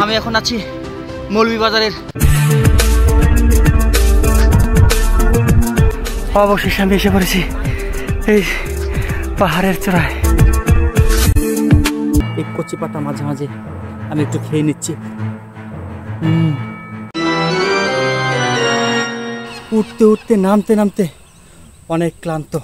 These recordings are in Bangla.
আমি এখন আছি মৌলভীবাজারের। অবশেষে আমি এসে পড়েছি এই পাহাড়ের চূড়ায়। এই কচি পাতা মাঝে মাঝে আমি একটু খেয়ে নিচ্ছি। উঠতে উঠতে নামতে নামতে অনেক ক্লান্ত।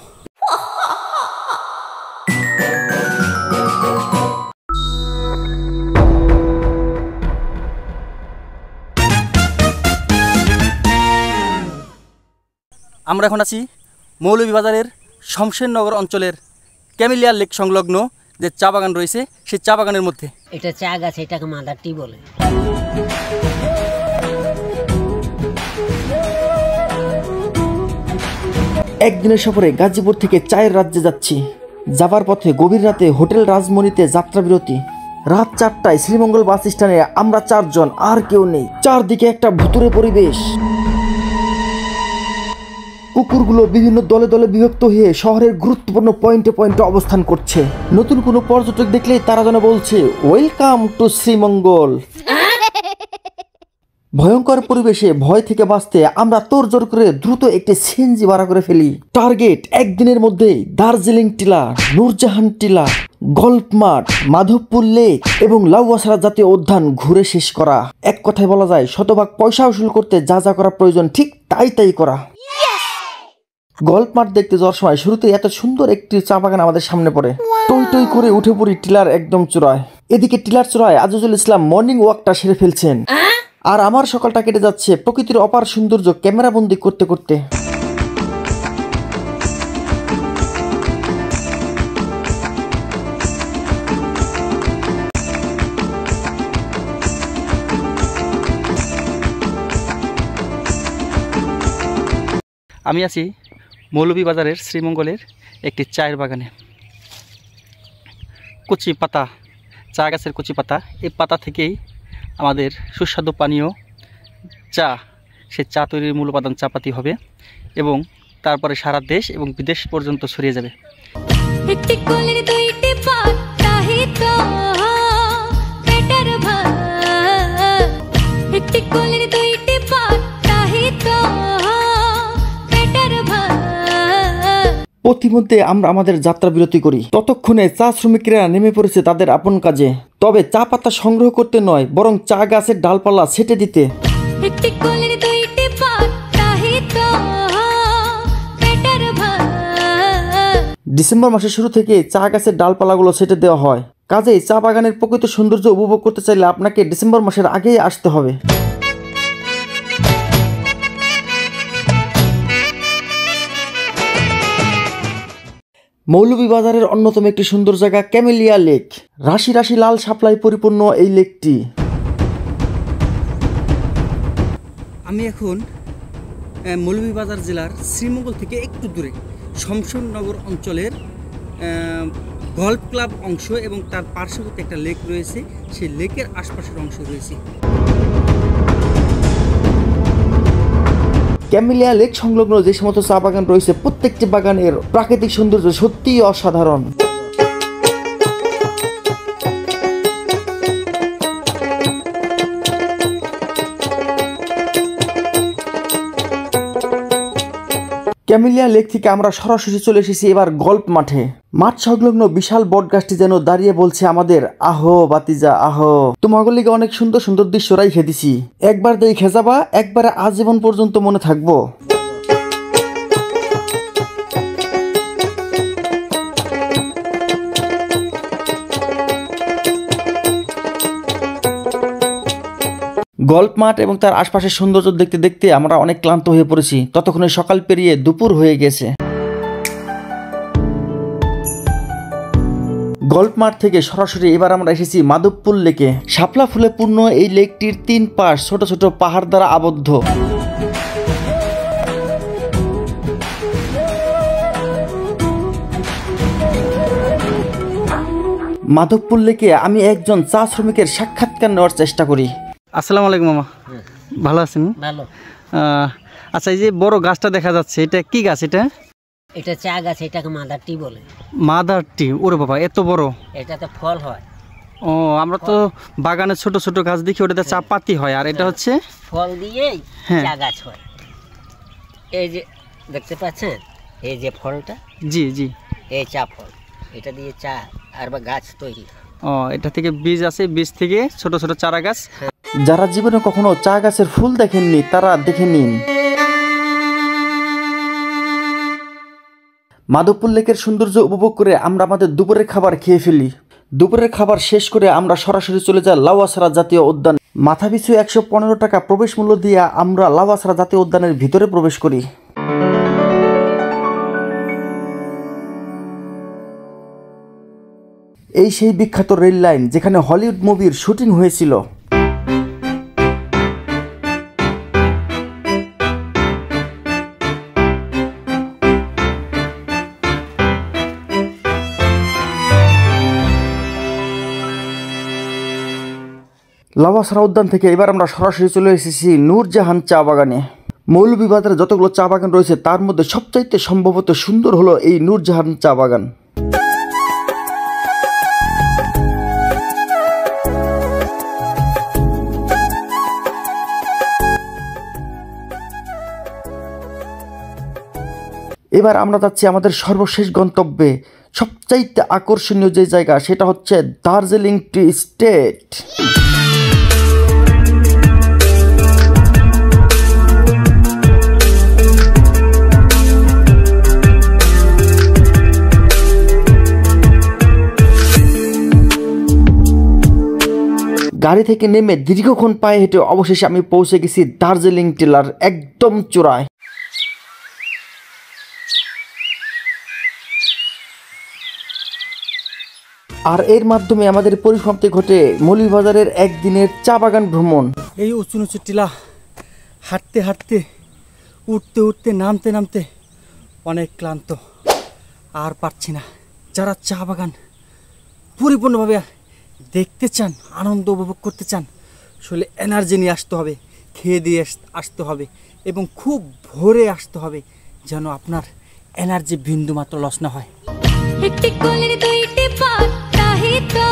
আমরা এখন আছি মৌলভীবাজারের শমশেরনগর অঞ্চলের ক্যামেলিয়া লেক সংলগ্ন যে চা বাগান রয়েছে সেই চা বাগানের মধ্যে। এটা চা গাছ, এটাকে মাদার টি বলে। একদিনের সফরে গাজীপুর থেকে চায়ের রাজ্যে যাচ্ছি। যাবার পথে গভীর রাতে হোটেল রাজমণিতে যাত্রা বিরতি। রাত 4টায় শ্রীমঙ্গল বাস স্ট্যান্ডে আমরা 4 জন, আর কেউ নেই। চারদিকে একটা ভুতুরে পরিবেশ। কুকুরগুলো বিভিন্ন দলে দলে বিভক্ত হয়ে শহরের গুরুত্বপূর্ণ পয়েন্টে পয়েন্টে অবস্থান করছে। নতুন কোনো পর্যটক দেখলেই তারা যেন বলছে ওয়েলকাম টু শ্রীমঙ্গল। ভয়ঙ্কর পরিবেশে ভয় থেকে বাঁচতে আমরা তোড়জোড় করে দ্রুত একটি সিএনজি ভাড়া করে ফেলি। টার্গেট একদিনের মধ্যেই দার্জিলিং টিলা, নূরজাহান টিলা, গল্ফ মাঠ, মাধবপুর লেক এবং লাউয়াছড়া জাতীয় উদ্যান ঘুরে শেষ করা। এক কথায় বলা যায় শতভাগ পয়সা উসুল করতে যা যা করা প্রয়োজন ঠিক তাই করা। গল্ফ মাঠ দেখতে যাওয়ার সময় শুরুতে এত সুন্দর একটি চা বাগান আমাদের সামনে পড়ে। টই টই করে উঠে পড়ি টিলার একদম চূড়ায়। এদিকে টিলার চূড়ায় আজিজুল ইসলাম মর্নিং ওয়াকটা সেরে ফেলছেন, আর আমার সকালটা কেটে যাচ্ছে প্রকৃতির অপার সৌন্দর্য ক্যামেরাবন্দি করতে করতে। আমি আছি মৌলভীবাজারের শ্রীমঙ্গলের একটি চায়ের বাগানে। কচি পাতা, চা গাছের কচি পাতা, এই পাতা থেকেই আমাদের সুস্বাদু পানীয় চা, সেই চা তৈরির মূল উপাদান চাপাতি হবে এবং তারপরে সারা দেশ এবং বিদেশ পর্যন্ত ছড়িয়ে যাবে। পথিমধ্যে আমরা আমাদের যাত্রা বিরতি করি। ততক্ষণে চা শ্রমিকরা নেমে পড়েছে তাদের আপন কাজে। তবে চা পাতা সংগ্রহ করতে নয়, বরং চা গাছের ডালপালা ছেটে দিতে। ডিসেম্বর মাসের শুরু থেকে চা গাছের ডালপালাগুলো ছেটে দেওয়া হয়। কাজেই চা বাগানের প্রকৃত সৌন্দর্য উপভোগ করতে চাইলে আপনাকে ডিসেম্বর মাসের আগেই আসতে হবে। মৌলভীবাজারের অন্যতম একটি সুন্দর জায়গা ক্যামেলিয়া লেক। রাশি রাশি লাল শাপলায় পরিপূর্ণ এই লেকটি। আমি এখন মৌলভীবাজার জেলার শ্রীমঙ্গল থেকে একটু দূরে শমশেরনগর অঞ্চলের গল্ফ ক্লাব অংশ এবং তার পার্শ্ববর্তী একটা লেক রয়েছে, সেই লেকের আশপাশের অংশ রয়েছে। ক্যামেলিয়া লেক সংলগ্ন যে সমস্ত চা বাগান রয়েছে প্রত্যেকটি বাগানের প্রাকৃতিক সৌন্দর্য সত্যিই অসাধারণ। ক্যামেলিয়া লেক থেকে আমরা সরাসরি চলে এসেছি এবার গল্ফ মাঠে। মাঠ সংলগ্ন বিশাল বট গাছটি যেন দাঁড়িয়ে বলছে আমাদের আহো বাতিজা আহো, তোমার লিগে অনেক সুন্দর সুন্দর দৃশ্যরাই খেতেছি, একবার দেখে যাবা, একবারে আজীবন পর্যন্ত মনে থাকবো। গল্ফ মাঠ এবং তার আশপাশের সৌন্দর্য দেখতে দেখতে আমরা অনেক ক্লান্ত হয়ে পড়েছি। ততক্ষণে সকাল পেরিয়ে দুপুর হয়ে গেছে। গল্ফ মাঠ থেকে সরাসরি এবার আমরা এসেছি মাধবপুর লেকে। শাপলা ফুলে পূর্ণ এই লেকটির 3 পাশ ছোট ছোট পাহাড় দ্বারা আবদ্ধ। মাধবপুর লেকে আমি একজন চা শ্রমিকের সাক্ষাৎকার নেওয়ার চেষ্টা করি। আসসালামু আলাইকুম মামা, ভালো আছেন? ভালো। আচ্ছা, এই যে বড় গাছটা দেখা যাচ্ছে, এটা কি গাছ? এটা চা গাছ, এটাকে মাদার টি বলে। মাদার টি? ওরে বাবা, এত বড়! এটাতে ফল হয়। ও ও, আমরা তো বাগানে ছোট ছোট গাছ দেখি, ওটাতে চা পাতি হয়, আর এটা হচ্ছে ফল দিয়েই হ্যাঁ। চা গাছ হয়। এই যে দেখতে পাচ্ছেন, এই যে ফলটা, জি জি, এই চা ফল, এটা দিয়ে চা আর বা গাছ তৈরি হয়। ও, এটা থেকে বীজ আছে, বীজ থেকে ছোট ছোট চারা গাছ। যারা জীবনে কখনো চা গাছের ফুল দেখেননি তারা দেখে নিন। মাধবপুর লেকের সৌন্দর্য উপভোগ করে আমরা আমাদের দুপুরের খাবার খেয়ে ফেলি। দুপুরের খাবার শেষ করে আমরা সরাসরি চলে যাই লাউয়াছড়া জাতীয় উদ্যান। মাথাপিছু 115 টাকা প্রবেশ মূল্য দিয়ে আমরা লাউয়াছড়া জাতীয় উদ্যানের ভিতরে প্রবেশ করি। এই সেই বিখ্যাত রেল লাইন যেখানে হলিউড মুভির শুটিং হয়েছিল। লাউয়াছড়া উদ্যান থেকে এবার আমরা সরাসরি চলে এসেছি নূরজাহান চা বাগানে। মৌলভীবাজারে যতগুলো চা বাগান রয়েছে তার মধ্যে সবচাইতে সম্ভবত সুন্দর হলো এই নূরজাহান চা বাগান। এবার আমরা যাচ্ছি আমাদের সর্বশেষ গন্তব্যে, সবচাইতে আকর্ষণীয় যে জায়গা সেটা হচ্ছে দার্জিলিং টি এস্টেট। গাড়ি থেকে নেমে দীর্ঘক্ষণ পায়ে হেঁটে অবশেষে আমি পৌঁছে গেছি দার্জিলিং টিলার একদম চূড়ায়। আর এর মাধ্যমে আমাদের পরিসমাপ্তি ঘটে মৌলভীবাজারের একদিনের চা বাগান ভ্রমণ। এই উঁচু উঁচু টিলা হাঁটতে হাঁটতে, উঠতে উঠতে, নামতে নামতে অনেক ক্লান্ত, আর পারছি না। যারা চা বাগান পরিপূর্ণভাবে দেখতে চান, আনন্দ উপভোগ করতে চান, আসলে এনার্জি নিয়ে আসতে হবে, খেয়ে দিয়ে আসতে হবে এবং খুব ভোরে আসতে হবে, যেন আপনার এনার্জি বিন্দু মাত্র লস না হয়। একটি কোলের দুইটি পাতা, তাহি তো